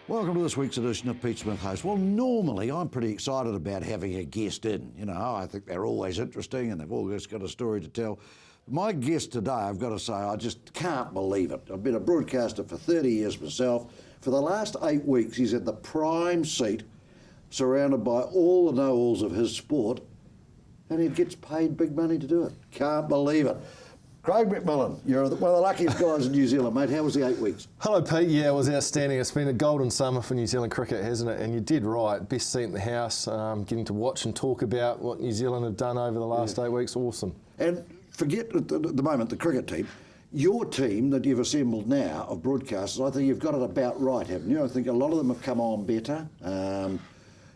Welcome to this week's edition of Pete Smith Host. Well, normally I'm pretty excited about having a guest in. You know, I think they're always interesting and they've always got a story to tell. My guest today, I've got to say, I just can't believe it. I've been a broadcaster for 30 years myself. For the last 8 weeks, he's at the prime seat, surrounded by all the know-alls of his sport, and he gets paid big money to do it. Can't believe it. Craig McMillan, you're one of the luckiest guys in New Zealand, mate. How was the 8 weeks? Hello, Pete. Yeah, it was outstanding. It's been a golden summer for New Zealand cricket, hasn't it? And you did right. Best seat in the house, getting to watch and talk about what New Zealand have done over the last 8 weeks. Awesome. And forget at the moment the cricket team. Your team that you've assembled now of broadcasters, I think you've got it about right, haven't you? I think a lot of them have come on better.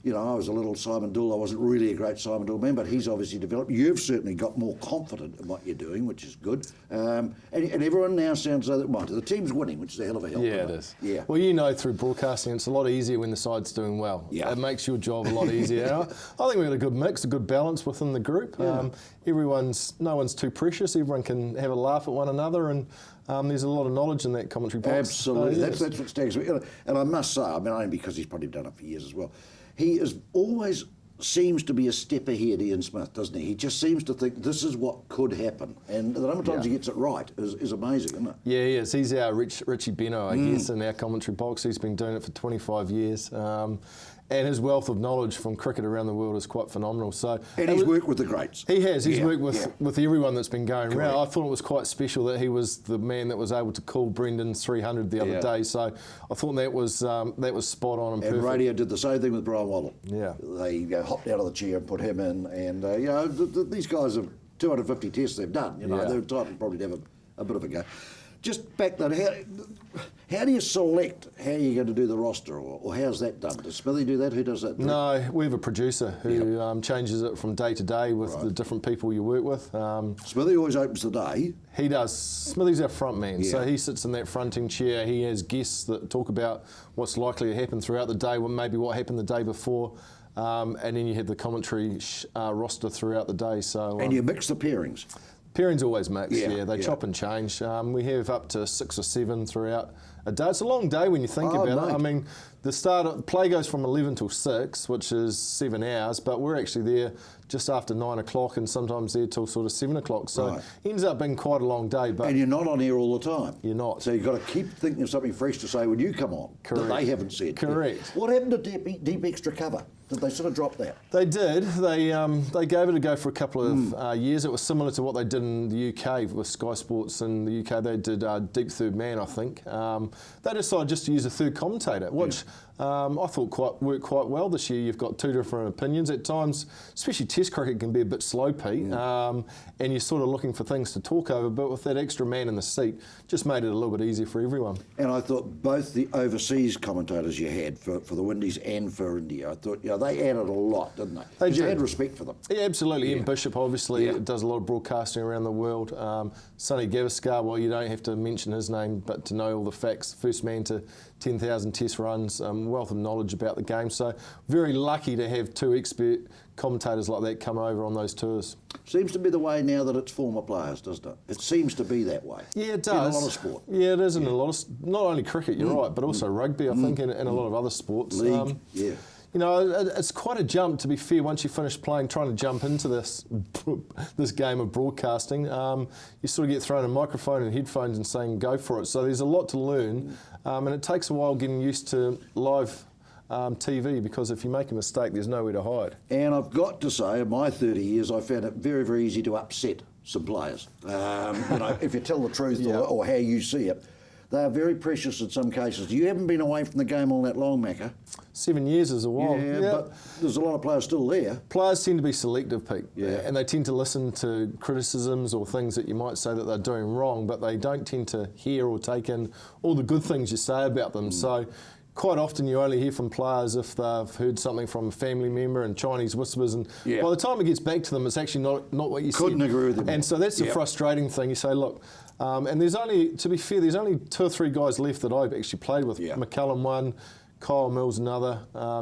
You know, I was a little Simon Doull. I wasn't really a great Simon Doull man, but he's obviously developed. You've certainly got more confident in what you're doing, which is good. And everyone now sounds like the team's winning, which is a hell of a help. Yeah, it is. Yeah. Well, you know, through broadcasting, it's a lot easier when the side's doing well. Yeah. It makes your job a lot easier. I think we've got a good mix, a good balance within the group. Yeah. No one's too precious. Everyone can have a laugh at one another, and there's a lot of knowledge in that commentary box. Absolutely. That's what stags me. And I must say, I mean, only because he's probably done it for years as well, he always seems to be a step ahead, Ian Smith, doesn't he? He just seems to think this is what could happen. And the number of times he gets it right is amazing, isn't it? Yeah, he is. He's our Richie Beno, I guess, in our commentary box. He's been doing it for 25 years. And his wealth of knowledge from cricket around the world is quite phenomenal. So, and he's worked with the greats. He has. He's worked with everyone that's been going Correct. around. I thought it was quite special that he was the man that was able to call Brendan's 300 the other day. So I thought that was spot on and perfect. And radio did the same thing with Brian Waddle. Yeah. They hopped out of the chair and put him in. And, you know, these guys have 250 tests they've done. You know, they're entitled probably to have a bit of a go. Just back then, how do you select how you're going to do the roster, or how's that done? Does Smithy do that? Who does that? No, we have a producer who changes it from day to day with the different people you work with. Smithy always opens the day. He does. Smithy's our front man, so he sits in that fronting chair. He has guests that talk about what's likely to happen throughout the day, maybe what happened the day before. And then you have the commentary roster throughout the day. So and you mix the pairings. Pairings always mix, they chop and change. We have up to 6 or 7 throughout a day. It's a long day when you think about it. I mean, the play goes from 11 till 6, which is 7 hours, but we're actually there just after 9 o'clock and sometimes there till sort of 7 o'clock. So it ends up being quite a long day. But and you're not on air all the time. You're not. So you've got to keep thinking of something fresh to say when you come on that they haven't said. Correct. What happened to Deep Extra Cover? Did they sort of drop that? They did. They gave it a go for a couple of years. It was similar to what they did in the UK with Sky Sports in the UK. They did Deep Third Man, I think. They decided just to use a third commentator, which I thought worked quite well this year. You've got 2 different opinions. At times, especially Test cricket can be a bit slow, Pete, and you're sort of looking for things to talk over, but with that extra man in the seat, just made it a little bit easier for everyone. And I thought both the overseas commentators you had for the Windies and for India, I thought, you know, they added a lot, didn't they? Because you had respect for them. Yeah, absolutely. Ian Bishop obviously does a lot of broadcasting around the world. Sonny Gavaskar, well, you don't have to mention his name, but to know all the facts, first man to 10,000 test runs, wealth of knowledge about the game. So very lucky to have 2 expert commentators like that come over on those tours. Seems to be the way now that it's former players, doesn't it? It seems to be that way. Yeah, it does. In a lot of sport. Yeah, it is in a lot of, not only cricket, you're right, but also rugby, I think, and a lot of other sports. League, You know, it's quite a jump, to be fair, once you finish playing, trying to jump into this game of broadcasting. You sort of get thrown a microphone and headphones and saying, go for it. So there's a lot to learn, and it takes a while getting used to live TV, because if you make a mistake, there's nowhere to hide. And I've got to say, in my 30 years, I found it very, very easy to upset some players. You know, if you tell the truth or how you see it. They are very precious in some cases. You haven't been away from the game all that long, Macca. 7 years is a while. Yeah, but there's a lot of players still there. Players tend to be selective, Pete, and they tend to listen to criticisms or things that you might say that they're doing wrong, but they don't tend to hear or take in all the good things you say about them. So quite often you only hear from players if they've heard something from a family member and Chinese whispers, and by the time it gets back to them, it's actually not what you said. Couldn't agree with them. And so that's the frustrating thing. You say, look, and there's only, to be fair, there's only 2 or 3 guys left that I've actually played with. McCullum one, Kyle Mills another,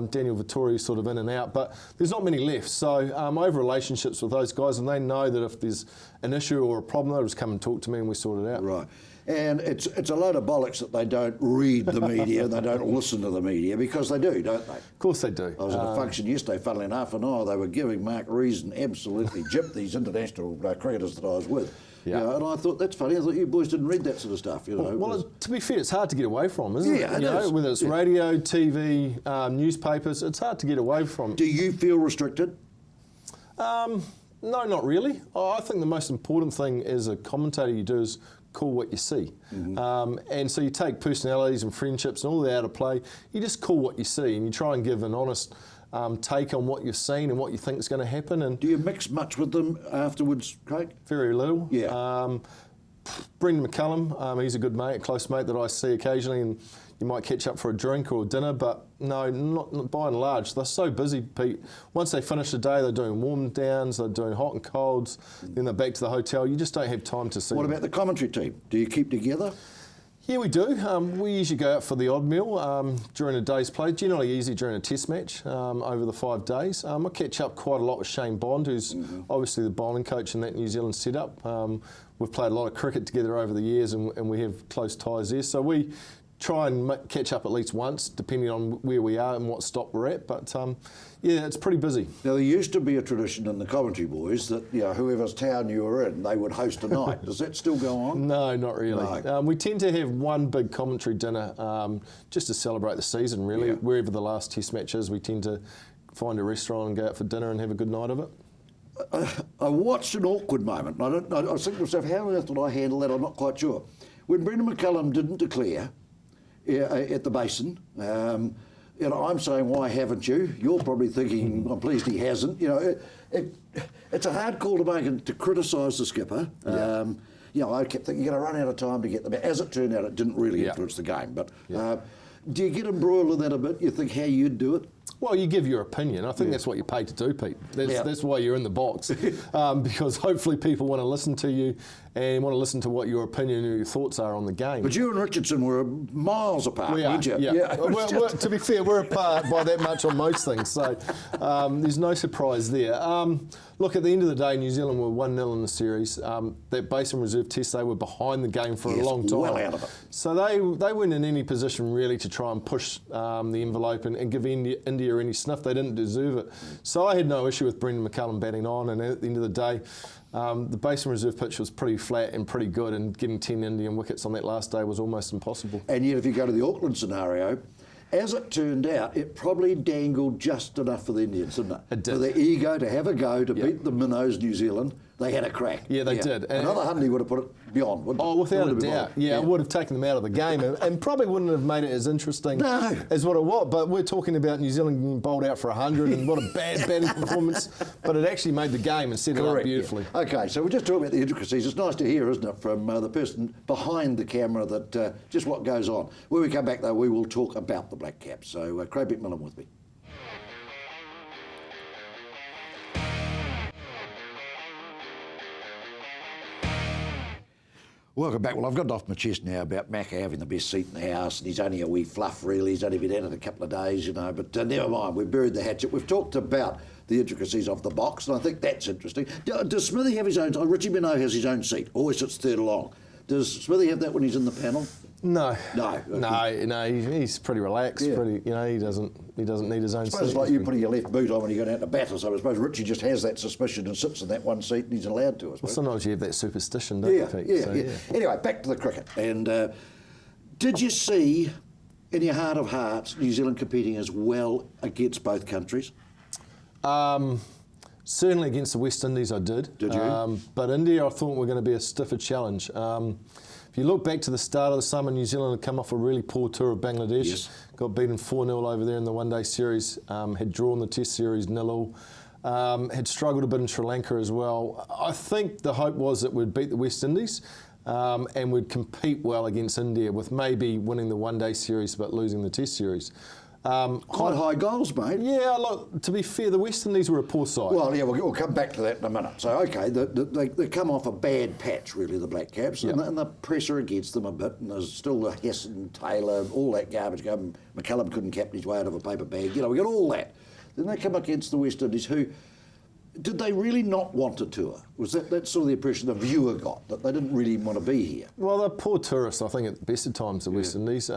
Daniel Vittori sort of in and out, but there's not many left. So I have relationships with those guys, and they know that if there's an issue or a problem, they'll just come and talk to me and we sort it out. Right. And it's a load of bollocks that they don't read the media and they don't listen to the media, because they do, don't they? Of course they do. I was at a function yesterday, funnily enough, and they were giving Mark Reason absolutely gypped these international cricketers that I was with. Yeah. You know, and I thought, that's funny, I thought you boys didn't read that sort of stuff. You know, Well, to be fair, it's hard to get away from, isn't it? Yeah, it you know, is. whether it's radio, TV, newspapers, it's hard to get away from. Do you feel restricted? No, not really. I think the most important thing as a commentator you do is call what you see. And so you take personalities and friendships and all that out of play. You just call what you see and you try and give an honest take on what you've seen and what you think is going to happen. And Do you mix much with them afterwards, Craig? very little. Yeah. Brendan McCullum, he's a good mate, a close mate that I see occasionally, and you might catch up for a drink or dinner, but no, not by and large. They're so busy, Pete. Once they finish the day, they're doing warm downs, they're doing hot and colds, then they're back to the hotel. You just don't have time to see What them. about the commentary team? Do you keep together? Yeah, we do. We usually go out for the odd meal during a day's play, generally easy during a test match over the 5 days. I catch up quite a lot with Shane Bond, who's obviously the bowling coach in that New Zealand setup. We've played a lot of cricket together over the years and we have close ties there. So we try and catch up at least once, depending on where we are and what stop we're at. But yeah, it's pretty busy. Now, there used to be a tradition in the commentary boys that, you know, whoever's town you were in, they would host a night. Does that still go on? No, not really. No. We tend to have one big commentary dinner just to celebrate the season, really. Yeah. Wherever the last test match is, we tend to find a restaurant and go out for dinner and have a good night of it. I watched an awkward moment. I was thinking to myself, how on earth did I handle that? I'm not quite sure. When Brendan McCullum didn't declare at the Basin, you know, I'm saying, why haven't you? You're probably thinking, I'm pleased he hasn't. You know, it's a hard call to make and to criticise the skipper. Yeah. You know, I kept thinking, you're going to run out of time to get them out. As it turned out, it didn't really Yeah. influence the game. But do you get embroiled in that a bit? You think how you'd do it? Well, you give your opinion. I think that's what you're paid to do, Pete. That's why you're in the box, because hopefully people want to listen to you and want to listen to what your opinion and your thoughts are on the game. But you and Richardson were miles apart, We are, weren't you? yeah. To be fair, we're apart by that much on most things, so there's no surprise there. Look, at the end of the day, New Zealand were 1-0 in the series. That Basin Reserve Test, they were behind the game for a long time. well out of it. So they weren't in any position really to try and push the envelope and give India any sniff. They didn't deserve it. So I had no issue with Brendan McCullum batting on, and at the end of the day, the Basin Reserve pitch was pretty flat and pretty good, and getting 10 Indian wickets on that last day was almost impossible. And yet, if you go to the Auckland scenario, as it turned out, it probably dangled just enough for the Indians, didn't it? It did. For the ego to have a go to beat the minnows, New Zealand. They had a crack. Yeah, they did. Another Hundy would have put it beyond, wouldn't it? Oh, without It a would have doubt. been Yeah, it would have taken them out of the game and probably wouldn't have made it as interesting No. as what it was. But we're talking about New Zealand getting bowled out for 100 and what a bad batting performance. But it actually made the game and set it up beautifully. Yeah. Okay, so we're just talking about the intricacies. It's nice to hear, isn't it, from the person behind the camera that just what goes on. When we come back, though, we will talk about the Black Caps. So Craig McMillan with me. Welcome back. Well, I've got it off my chest now about Macca having the best seat in the house, and he's only a wee fluff, really. He's only been at it a couple of days, you know, but never mind. We've buried the hatchet. We've talked about the intricacies of the box, and I think that's interesting. Does Smithy have his own? Richie Benaud has his own seat. Always sits third along. Does Smithy have that when he's in the panel? No. No. No, he's pretty relaxed. Yeah. Pretty, you know, he doesn't need his own I seat. suppose it's like you putting your left boot on when you go down to batter, so I suppose Richie just has that suspicion and sits in that one seat and he's allowed to, I Well, suppose. sometimes you have that superstition, don't you, Pete? Yeah, So, yeah. Anyway, back to the cricket. And did you see, in your heart of hearts, New Zealand competing as well against both countries? Certainly against the West Indies I did. Did you? But India I thought were going to be a stiffer challenge. If you look back to the start of the summer, New Zealand had come off a really poor tour of Bangladesh. Yes. Got beaten 4-0 over there in the one-day series, had drawn the test series 0-0. Had struggled a bit in Sri Lanka as well. I think the hope was that we'd beat the West Indies and we'd compete well against India with maybe winning the one-day series but losing the test series. Quite high goals, mate. Yeah, look, to be fair, the West Indies were a poor side. Well, yeah, we'll come back to that in a minute. So, OK, they come off a bad patch, really, the Black Caps, Yep. and the pressure against them a bit, and there's still the Hesson, Taylor, all that garbage going. McCullum couldn't captain his way out of a paper bag. You know, we got all that. Then they come against the West Indies, who, Did they really not want a tour? Was that sort of the impression the viewer got, that they didn't really want to be here? Well, they're poor tourists, I think, at the best of times, the West Indies.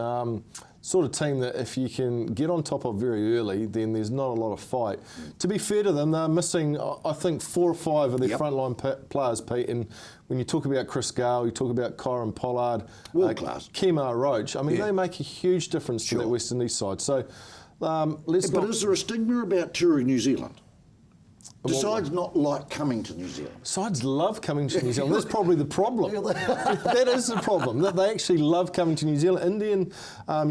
Sort of team that if you can get on top of very early, then there's not a lot of fight. To be fair to them, they're missing, I think, 4 or 5 of their frontline players, Pete. And when you talk about Chris Gale, you talk about Kyron Pollard, world class, Kemar Roach. I mean, they make a huge difference to that West Indies side. So but is there a stigma about touring New Zealand? Do sides not like coming to New Zealand? Sides love coming to New Zealand. That's probably the problem. That is the problem, that they actually love coming to New Zealand. Indian,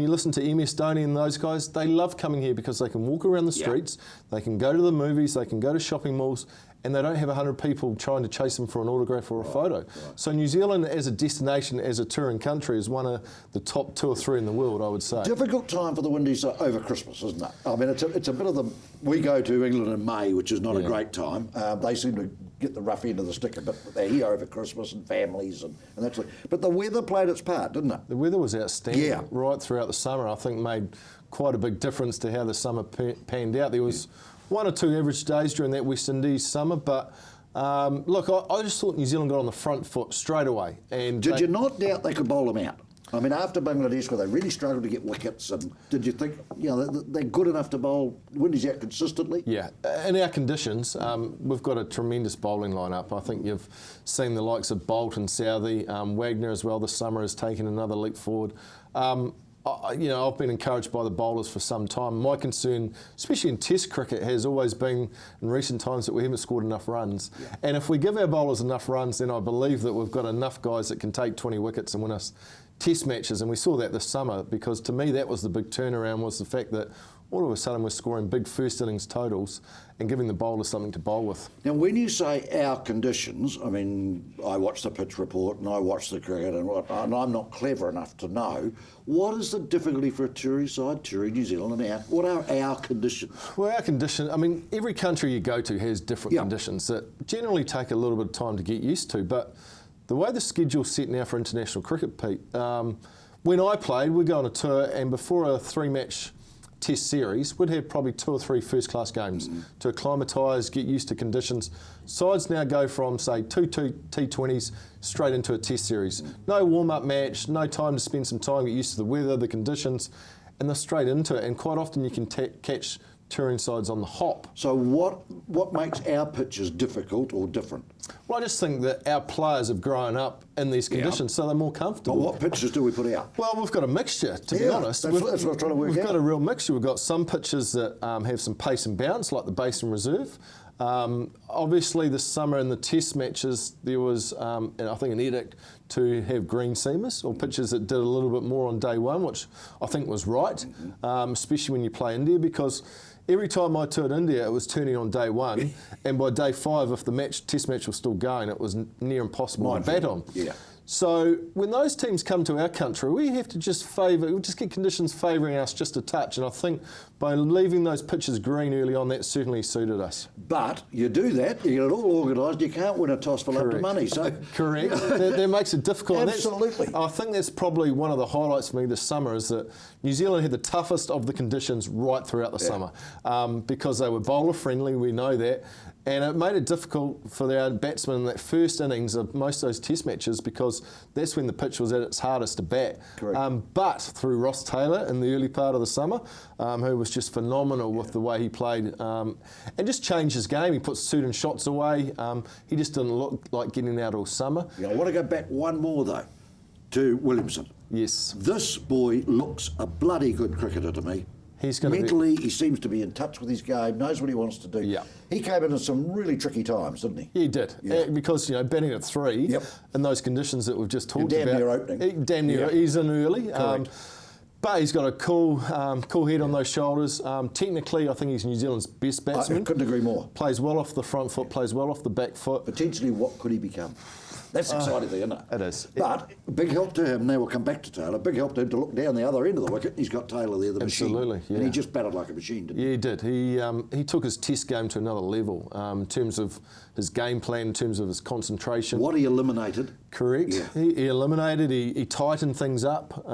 you listen to MS Dhoni and those guys, they love coming here because they can walk around the streets, they can go to the movies, they can go to shopping malls, and they don't have 100 people trying to chase them for an autograph or a photo. So New Zealand as a destination, as a touring country, is one of the top 2 or 3 in the world, I would say. Difficult time for the Windies over Christmas, isn't it? I mean, it's a bit of the... We go to England in May, which is not a great time. They seem to get the rough end of the stick a bit, but they're here over Christmas and families and that sort of... But the weather played its part, didn't it? The weather was outstanding right throughout the summer. I think made quite a big difference to how the summer panned out. There was 1 or 2 average days during that West Indies summer, but look, I just thought New Zealand got on the front foot straight away. And did you not doubt they could bowl them out? I mean, after Bangladesh, where they really struggled to get wickets, and did you think, they're good enough to bowl Windies out consistently? Yeah, in our conditions, we've got a tremendous bowling lineup. I think you've seen the likes of Bolt and Southey, Wagner as well this summer has taken another leap forward. I've been encouraged by the bowlers for some time. My concern, especially in Test cricket, has always been in recent times that we haven't scored enough runs. And if we give our bowlers enough runs, then I believe that we've got enough guys that can take 20 wickets and win us Test matches. And we saw that this summer, because to me that was the big turnaround, was the fact that all of a sudden we're scoring big first innings totals and giving the bowlers something to bowl with. Now, when you say our conditions, I mean, I watch the pitch report and I watch the cricket, and I'm not clever enough to know. What is the difficulty for a touring side, touring New Zealand, and what are our conditions? Well, our condition, I mean, every country you go to has different conditions that generally take a little bit of time to get used to, but the way the schedule's set now for international cricket, Pete, when I played, we'd go on a tour, and before a 3-match Test series, we'd have probably 2 or 3 first-class games to acclimatise, get used to conditions. Sides now go from, say, 2 T20s straight into a Test series. No warm-up match, no time to spend some time, get used to the weather, the conditions, and they're straight into it. And quite often you can catch touring sides on the hop. So what makes our pitches difficult or different? Well, I just think that our players have grown up in these conditions, so they're more comfortable. But what pitches do we put out? Well, we've got a mixture, to be honest. That's what I'm trying to work out. We've got a real mixture. We've got some pitches that have some pace and bounce, like the Basin Reserve. Obviously, this summer in the Test matches, there was, I think, an edict to have green seamers, or pitches that did a little bit more on day one, which I think was right, especially when you play India, because every time I toured India, it was turning on day one, and by day 5, if the Test match was still going, it was near impossible to bat on. So when those teams come to our country, we have to just get conditions favouring us just a touch, and I think by leaving those pitches green early on, that certainly suited us. But you do that, you get it all organised, you can't win a toss for love of money. So correct. that makes it difficult. Absolutely. I think that's probably one of the highlights for me this summer, is that New Zealand had the toughest of the conditions right throughout the summer, because they were bowler friendly, we know that. And it made it difficult for their batsmen in that first innings of most of those Test matches, because that's when the pitch was at its hardest to bat. But through Ross Taylor in the early part of the summer, who was just phenomenal with the way he played, and just changed his game. He put suit shots away. He just didn't look like getting out all summer. I want to go back one more, though, to Williamson. Yes. This boy looks a bloody good cricketer to me. He's going mentally, he seems to be in touch with his game, knows what he wants to do. He came into some really tricky times, didn't he? He did, because batting at 3 in those conditions that we've just talked about. Damn near opening. Damn near, he's in early. But he's got a cool head on those shoulders. Technically, I think he's New Zealand's best batsman. I couldn't agree more. Plays well off the front foot, plays well off the back foot. Potentially, what could he become? That's exciting, isn't it? It is. But big help to him, now we'll come back to Taylor, big help to him to look down the other end of the wicket. He's got Taylor there, the machine. Absolutely, And he just batted like a machine, didn't he? Yeah, he did. He took his Test game to another level in terms of his game plan, in terms of his concentration. What he eliminated. Correct. He eliminated, he tightened things up,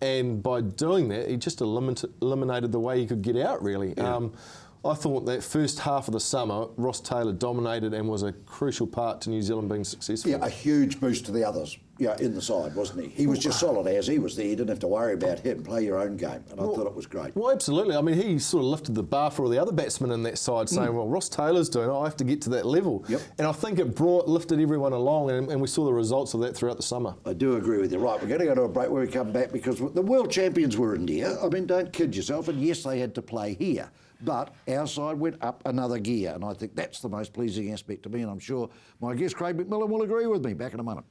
and by doing that, he just eliminated the way he could get out, really. I thought that first half of the summer, Ross Taylor dominated and was a crucial part to New Zealand being successful. Yeah, a huge boost to the others. Yeah, in the side, wasn't he? He was just solid as he was there. You didn't have to worry about him. Play your own game, and I thought it was great. Well, absolutely. I mean, he sort of lifted the bar for all the other batsmen in that side, saying, well, Ross Taylor's doing it, I have to get to that level. Yep. And I think it lifted everyone along, and we saw the results of that throughout the summer. I do agree with you. Right, we're going to go to a break where we come back because the world champions were India. I mean, don't kid yourself. And yes, they had to play here. But our side went up another gear, and I think that's the most pleasing aspect to me, and I'm sure my guest Craig McMillan will agree with me. Back in a moment.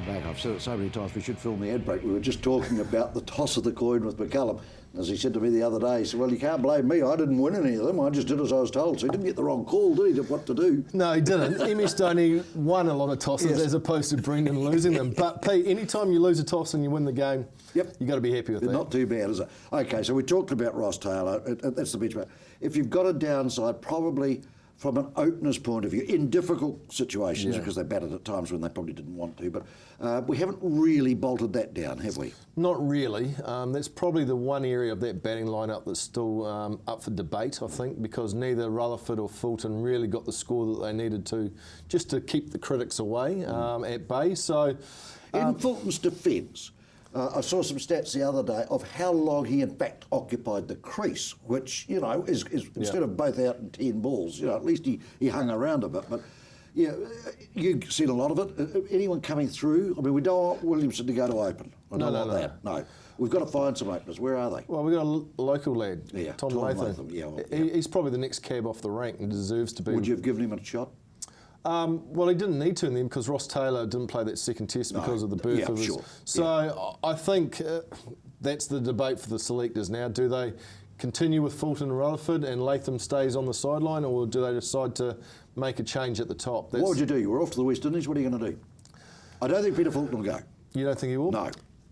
Back. I've said it so many times we should film the ad break. We were just talking about the toss of the coin with McCullum. As he said to me the other day, he said, well, you can't blame me. I didn't win any of them. I just did as I was told. So he didn't get the wrong call, did he, of what to do? No, he didn't. MS Dhoni won a lot of tosses as opposed to Brendan losing them. But, Pete, any time you lose a toss and you win the game, you've got to be happy with that. Not too bad, is it? OK, so we talked about Ross Taylor. That's the benchmark. If you've got a downside, probably from an opener's point of view, in difficult situations, because they batted at times when they probably didn't want to, but we haven't really bolted that down, have we? Not really. That's probably the one area of that batting lineup that's still up for debate, I think, because neither Rutherford or Fulton really got the score that they needed to, just to keep the critics away at bay. So, in Fulton's defence, I saw some stats the other day of how long he in fact occupied the crease, which, you know, is instead of both out in 10 balls, you know, at least he hung around a bit. But, yeah, you've seen a lot of it. Anyone coming through? I mean, we don't want Williamson to go to open. I don't want that. No. We've got to find some openers. Where are they? Well, we've got a local lad, Tom Latham. He's probably the next cab off the rank and deserves to be. Would you have given him a shot? Well, he didn't need to in them because Ross Taylor didn't play that second test because of the birth of his. Sure. So I think that's the debate for the selectors now. Do they continue with Fulton and Rutherford and Latham stays on the sideline, or do they decide to make a change at the top? What would you do? You were off to the West Indies. What are you going to do? I don't think Peter Fulton will go. You don't think he will? No.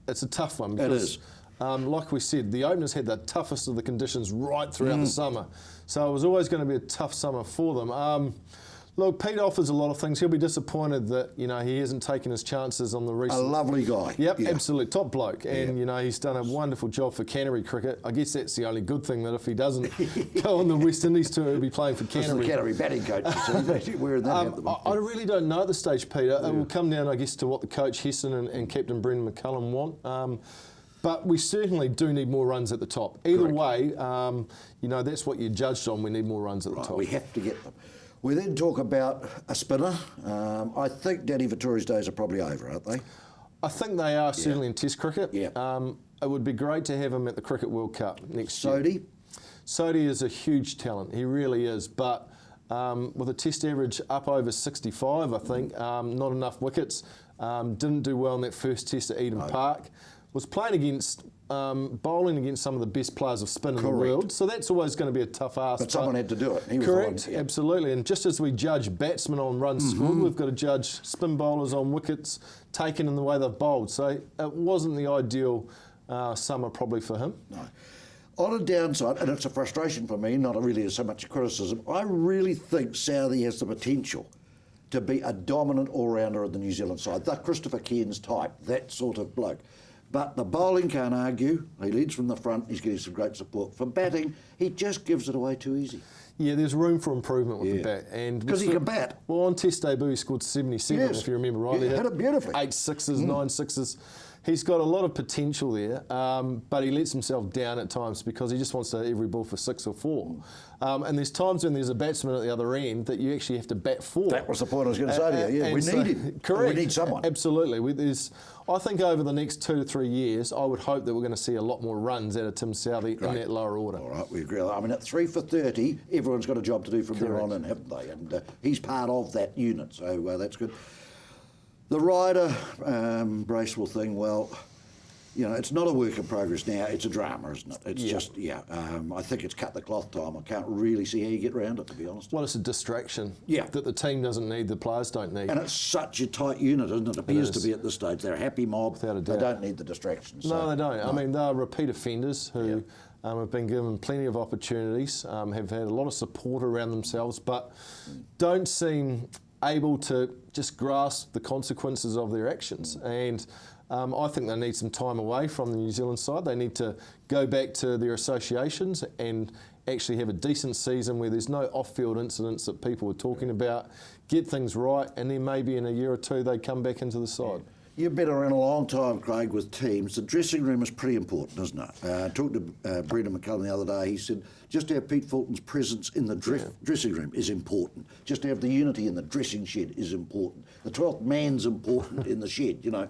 It's a tough one because, like we said, the openers had the toughest of the conditions right throughout the summer. So it was always going to be a tough summer for them. Look, Pete offers a lot of things. He'll be disappointed that, you know, he hasn't taken his chances on the recent... A lovely guy. Yep, absolutely. Top bloke. And, you know, he's done a wonderful job for Canterbury cricket. I guess that's the only good thing, that if he doesn't go on the West Indies tour, he'll be playing for Canterbury. The Canterbury batting coach. So where are they at the moment? I really don't know at this stage, Peter. It will come down, I guess, to what the coach Hesson and Captain Brendan McCullum want. But we certainly do need more runs at the top. Either way, you know, that's what you're judged on. We need more runs at the top. We have to get them. We then talk about a spinner. I think Danny Vettori's days are probably over, aren't they? I think they are, certainly in Test cricket. Yeah. It would be great to have him at the Cricket World Cup next year. Sodhi is a huge talent. He really is. But with a Test average up over 65, I think, not enough wickets. Didn't do well in that first Test at Eden Park. Was playing against... bowling against some of the best players of spin in the world. So that's always going to be a tough ask. But someone had to do it. He was correct, absolutely. And just as we judge batsmen on runs scored, we've got to judge spin bowlers on wickets taken in the way they've bowled. So it wasn't the ideal summer probably for him. No. On a downside, and it's a frustration for me, not really so much a criticism, I really think Southee has the potential to be a dominant all-rounder of the New Zealand side. The Christopher Cairns type, that sort of bloke. But the bowling can't argue. He leads from the front. He's getting some great support. For batting, he just gives it away too easy. Yeah, there's room for improvement with the bat. Because he can bat. Well, on Test debut, he scored 77, if you remember rightly. He had it beautifully. 8 sixes, 9 sixes. He's got a lot of potential there, but he lets himself down at times because he just wants every ball for 6 or 4. And there's times when there's a batsman at the other end that you actually have to bat for. That was the point I was going to say to you. Yeah, we need him. Correct. We need someone. Absolutely. I think over the next 2 to 3 years, I would hope that we're going to see a lot more runs out of Tim Southee in that lower order. All right, we agree. I mean, at 3 for 30, everyone's got a job to do from there on in, haven't they? And he's part of that unit, so that's good. The Ryder Bracewell thing, well, you know, it's not a work in progress now. It's a drama, isn't it? It's just, I think it's cut the cloth time. I can't really see how you get around it, to be honest. Well, it's a distraction that the team doesn't need, the players don't need. And it's such a tight unit, isn't it? It appears to be at this stage. They're a happy mob. Without a doubt. They don't need the distractions. No, they don't. I mean, they're repeat offenders who have been given plenty of opportunities, have had a lot of support around themselves, but don't seem able to just grasp the consequences of their actions. And I think they need some time away from the New Zealand side. They need to go back to their associations and actually have a decent season where there's no off-field incidents that people are talking about, get things right, and then maybe in a year or two they come back into the side. You've been around a long time, Craig, with teams. The dressing room is pretty important, isn't it? I talked to Brendan McCullum the other day. He said just to have Pete Fulton's presence in the dressing room is important. Just to have the unity in the dressing shed is important. The 12th man's important in the shed, you know.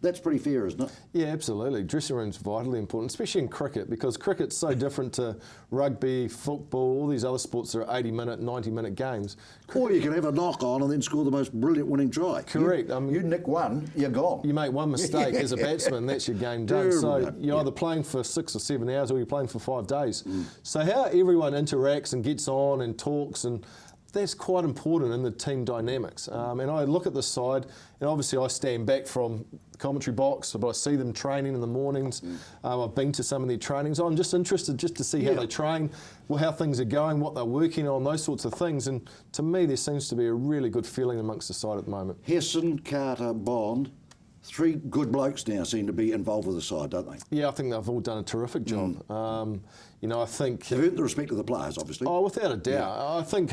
That's pretty fair, isn't it? Yeah, absolutely. Dressing room's vitally important, especially in cricket, because cricket's so different to rugby, football, all these other sports that are 80-minute, 90-minute games. Or you can have a knock-on and then score the most brilliant winning try. Correct. You nick one, you're gone. You make one mistake as a batsman, that's your game done. So you're either playing for 6 or 7 hours or you're playing for 5 days. So how everyone interacts and gets on and talks, and that's quite important in the team dynamics. And I look at the side, and obviously I stand back from the commentary box, but I see them training in the mornings. I've been to some of their trainings. I'm just interested just to see how they train, how things are going, what they're working on, those sorts of things. And to me, there seems to be a really good feeling amongst the side at the moment. Hesson, Carter, Bond, 3 good blokes now seem to be involved with the side, don't they? Yeah, I think they've all done a terrific job. You know, I think they've earned the respect of the players, obviously. Oh, without a doubt. I think,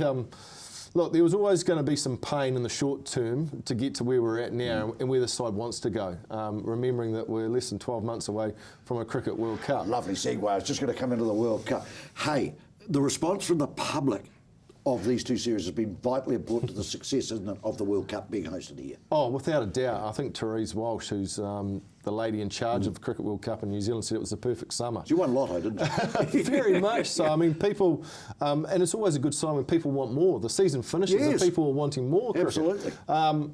look, there was always going to be some pain in the short term to get to where we're at now and where the side wants to go. Remembering that we're less than 12 months away from a Cricket World Cup. Lovely segue. I was just going to come into the World Cup. Hey, the response from the public of these 2 series has been vitally important to the success, isn't it, of the World Cup being hosted here? Oh, without a doubt. I think Therese Walsh, who's the lady in charge of the Cricket World Cup in New Zealand, said it was the perfect summer. You won lotto, didn't you? Very much so. I mean, people, and it's always a good sign when people want more. The season finishes and people are wanting more cricket. Absolutely.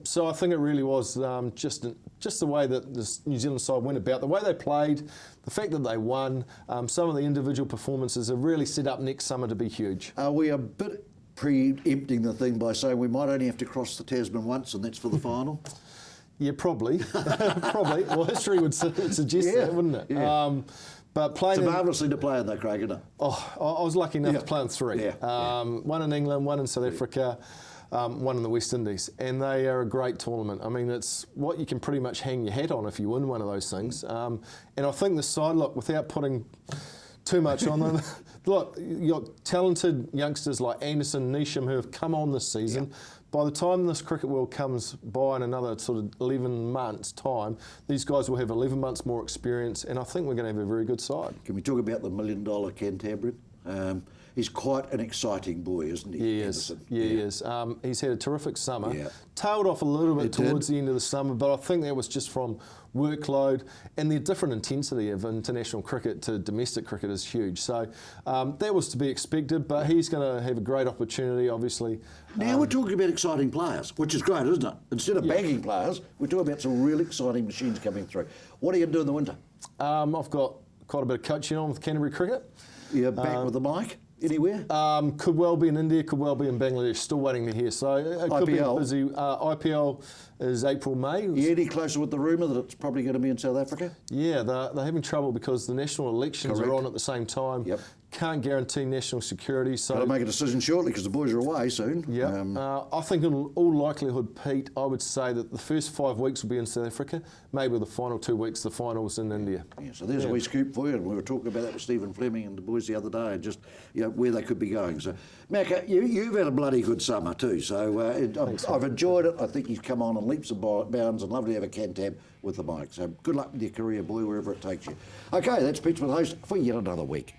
So I think it really was just the way that the New Zealand side went about, the way they played, the fact that they won, some of the individual performances have really set up next summer to be huge. Are we a bit preempting the thing by saying we might only have to cross the Tasman once and that's for the final? Yeah, probably. Probably. Well, history would suggest that, wouldn't it? Yeah. But playing it's a marvellous thing to play in though, Craig, isn't it? Oh, I was lucky enough to play in 3. One in England, one in South Africa, one in the West Indies. And they are a great tournament. I mean, it's what you can pretty much hang your hat on if you win one of those things. And I think the side, look, without putting too much on them. Look, you've got talented youngsters like Anderson, Neesham, who have come on this season. By the time this Cricket World comes by in another sort of 11 months' time, these guys will have 11 months more experience, and I think we're going to have a very good side. Can we talk about the $1 million Cantabrian? He's quite an exciting boy, isn't he? He is. Yeah, he is. He's had a terrific summer. Tailed off a little bit towards the end of the summer, but I think that was just from workload, and the different intensity of international cricket to domestic cricket is huge. So that was to be expected, but he's going to have a great opportunity, obviously. Now we're talking about exciting players, which is great, isn't it? Instead of bagging players, we're talking about some real exciting machines coming through. What are you going to do in the winter? I've got quite a bit of coaching on with Canterbury Cricket. You're back with the mic? Anywhere? Could well be in India, could well be in Bangladesh, still waiting to hear. So it could be busy. IPL is April, May. You any closer with the rumour that it's probably going to be in South Africa? Yeah, they're having trouble because the national elections are on at the same time. Can't guarantee national security. So got to make a decision shortly because the boys are away soon. I think in all likelihood, Pete, I would say that the first 5 weeks will be in South Africa, maybe the final 2 weeks, the finals in India. So there's a wee scoop for you, and we were talking about that with Stephen Fleming and the boys the other day, and just where they could be going. So, Macca, you've had a bloody good summer too, so I've enjoyed it. I think you've come on in leaps and bounds, and lovely to have a Cantab with the mic. So good luck with your career, boy, wherever it takes you. Okay, that's Pitchman Host for yet another week.